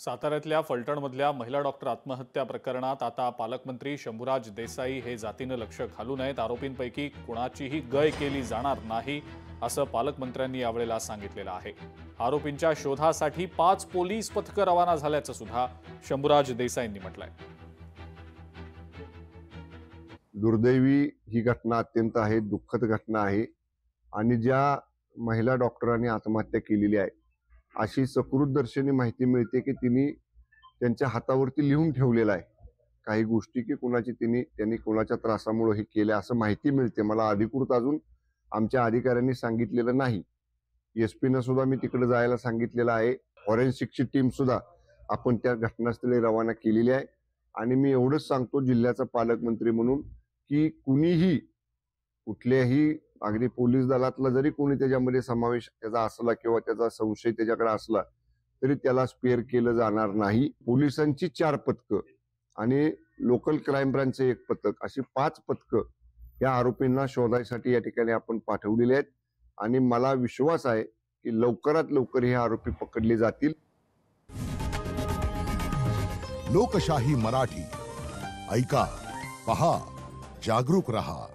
साताऱ्यातल्या फलटणमधल्या महिला डॉक्टर आत्महत्या प्रकरणात आता पालकमंत्री शंभूराज देसाई हे जातीनं लक्ष घालू नयेत. आरोपींपैकी कुणाचीही गय केली जाणार नाही असं पालकमंत्र्यांनी यावेळेला सांगितलेलं आहे. आरोपींच्या शोधासाठी 5 पोलीस पथकं रवाना झाल्याचं सुद्धा शंभूराज देसाईंनी म्हटलंय. दुर्दैवी ही घटना अत्यंत आहे, दुःखद घटना आहे आणि ज्या महिला डॉक्टरांनी आत्महत्या केलेली आहे अशी सकृतदर्शनी माहिती मिळते की त्यांच्या हातावरती लिहून ठेवलेलं आहे काही गोष्टी की त्यांनी कोणाच्या त्रासामुळे हे केले असं माहिती मिळते. मला अधिकृत अजून आमच्या अधिकाऱ्यांनी सांगितलेलं नाही. एसपीनं सुद्धा मी तिकडे जायला सांगितलेलं आहे. फॉरेन्सिकची टीम सुद्धा आपण त्या घटनास्थळी रवाना केलेली आहे आणि मी एवढंच सांगतो जिल्ह्याचा पालकमंत्री म्हणून की कुणीही कुठल्याही अगदी पोलीस दलातला जरी कोणी त्याच्यामध्ये समावेश त्याचा असला किंवा त्याचा संशय त्याच्याकडे असला तरी त्याला स्पेअर केलं जाणार नाही. पोलिसांची 4 पथकं आणि लोकल क्राईम ब्रांचचे 1 पथक अशी 5 पथकं या आरोपींना शोधायसाठी या ठिकाणी आपण पाठवलेले आहेत आणि मला विश्वास आहे की लवकरात लवकर हे आरोपी पकडले जातील. लोकशाही मराठी ऐका, पहा, जागरूक रहा.